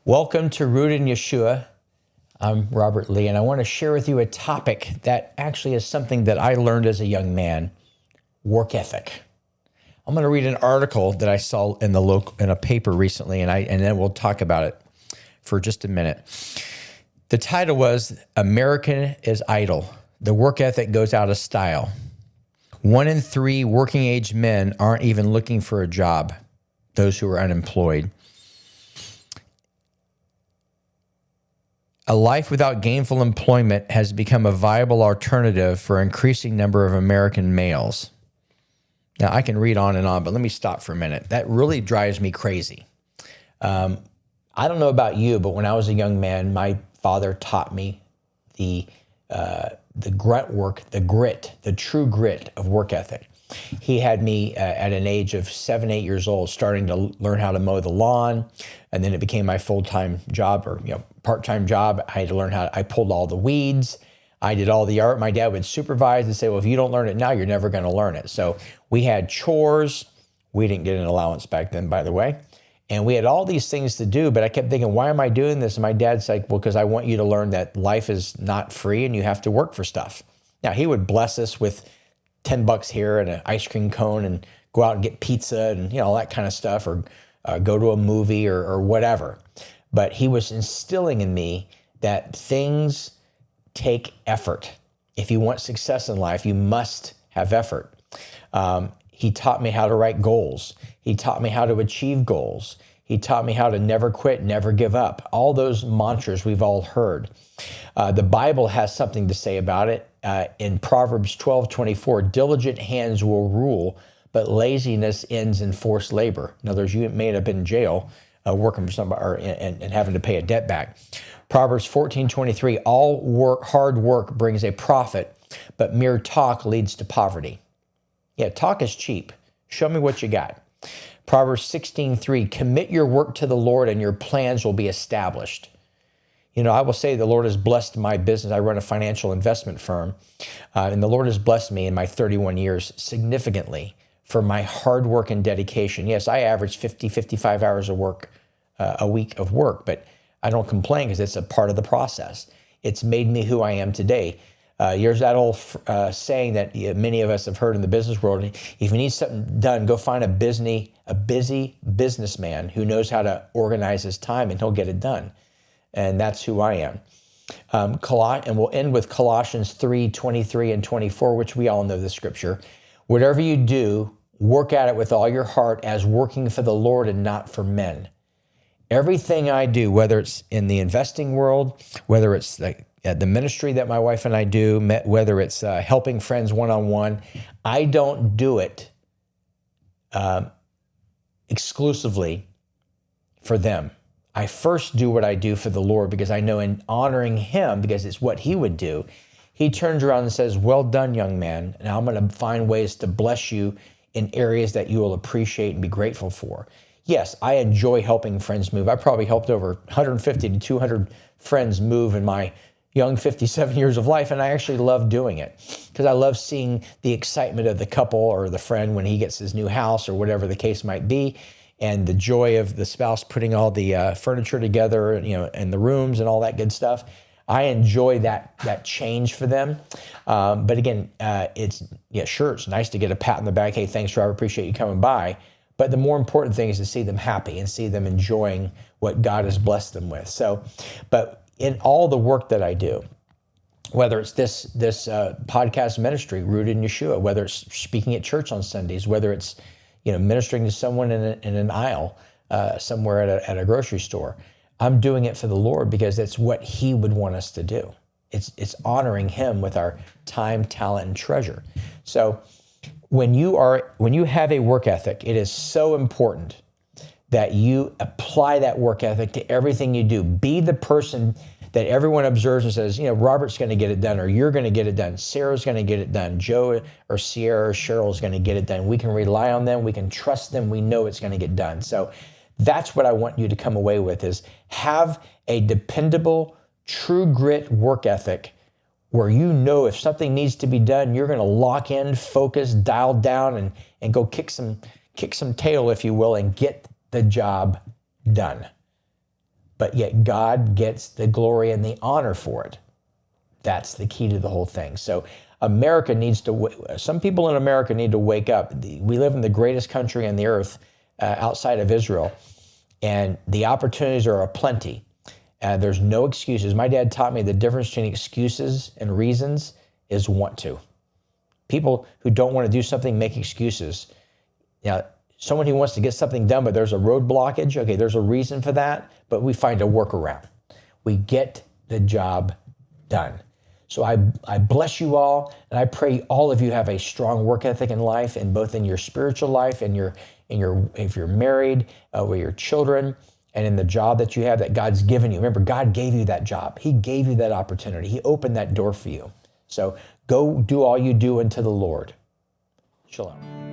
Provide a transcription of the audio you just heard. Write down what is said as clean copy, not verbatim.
Welcome to Rooted in Yeshua. I'm Robert Lee, and I want to share with you a topic that actually is something that I learned as a young man, work ethic. I'm going to read an article that I saw in a paper recently, and then we'll talk about it for just a minute. The title was American is Idle. The work ethic goes out of style. 1 in 3 working age men aren't even looking for a job, those who are unemployed. A life without gainful employment has become a viable alternative for an increasing number of American males. Now, I can read on and on, but let me stop for a minute. That really drives me crazy. I don't know about you, but when I was a young man, my father taught me the grunt work, the grit, the true grit of work ethic. He had me at an age of 7, 8 years old, starting to learn how to mow the lawn, and then it became my full-time job or part-time job. I had to learn I pulled all the weeds. I did all the art. My dad would supervise and say, well, if you don't learn it now, you're never going to learn it. So we had chores. We didn't get an allowance back then, by the way. And we had all these things to do, but I kept thinking, why am I doing this? And my dad's like, well, because I want you to learn that life is not free and you have to work for stuff. Now, he would bless us with $10 here and an ice cream cone and go out and get pizza and all that kind of stuff, or go to a movie or whatever. But he was instilling in me that things take effort. If you want success in life, you must have effort. He taught me how to write goals. He taught me how to achieve goals. He taught me how to never quit, never give up. All those mantras we've all heard. The Bible has something to say about it. In Proverbs 12:24, diligent hands will rule, but laziness ends in forced labor. In other words, you may have been in jail working for somebody and having to pay a debt back. Proverbs 14:23, hard work brings a profit, but mere talk leads to poverty. Yeah, talk is cheap. Show me what you got. Proverbs 16:3, commit your work to the Lord and your plans will be established. I will say the Lord has blessed my business. I run a financial investment firm, and the Lord has blessed me in my 31 years significantly for my hard work and dedication. Yes, I average 50, 55 hours of work a week of work, but I don't complain because it's a part of the process. It's made me who I am today. There's that old saying that many of us have heard in the business world. If you need something done, go find a busy businessman who knows how to organize his time and he'll get it done. And that's who I am. And we'll end with Colossians 3:23 and 24, which we all know the scripture. Whatever you do, work at it with all your heart as working for the Lord and not for men. Everything I do, whether it's in the investing world, whether it's the ministry that my wife and I do, whether it's helping friends one-on-one, I don't do it exclusively for them. I first do what I do for the Lord because I know in honoring him, because it's what he would do, he turns around and says, well done, young man. And I'm going to find ways to bless you in areas that you will appreciate and be grateful for. Yes, I enjoy helping friends move. I probably helped over 150 to 200 friends move in my young 57 years of life, and I actually love doing it because I love seeing the excitement of the couple or the friend when he gets his new house or whatever the case might be, and the joy of the spouse putting all the furniture together, and the rooms and all that good stuff. I enjoy that change for them. But again, it's nice to get a pat on the back. Hey, thanks, Rob. Appreciate you coming by. But the more important thing is to see them happy and see them enjoying what God has blessed them with. But in all the work that I do, whether it's this podcast ministry, Rooted in Yeshua, whether it's speaking at church on Sundays, whether it's ministering to someone in an aisle somewhere at a grocery store, I'm doing it for the Lord because it's what he would want us to do. It's honoring him with our time, talent, and treasure. So when you have a work ethic, it is so important that you apply that work ethic to everything you do. Be the person that everyone observes and says, Robert's going to get it done, or you're going to get it done. Sarah's going to get it done. Joe or Sierra or Cheryl's going to get it done. We can rely on them. We can trust them. We know it's going to get done. So that's what I want you to come away with is have a dependable, true grit work ethic where if something needs to be done, you're going to lock in, focus, dial down, and go kick some tail, if you will, and get the job done. but yet God gets the glory and the honor for it. That's the key to the whole thing. So America needs to, some people in America need to wake up. We live in the greatest country on the earth outside of Israel, and the opportunities are aplenty. There's no excuses. My dad taught me the difference between excuses and reasons is want to. People who don't want to do something make excuses. Now, someone who wants to get something done, but there's a road blockage, okay, there's a reason for that, but we find a workaround. We get the job done. So I bless you all, and I pray all of you have a strong work ethic in life, and both in your spiritual life and if you're married, with your children, and in the job that you have that God's given you. Remember, God gave you that job. He gave you that opportunity. He opened that door for you. So go do all you do unto the Lord. Shalom.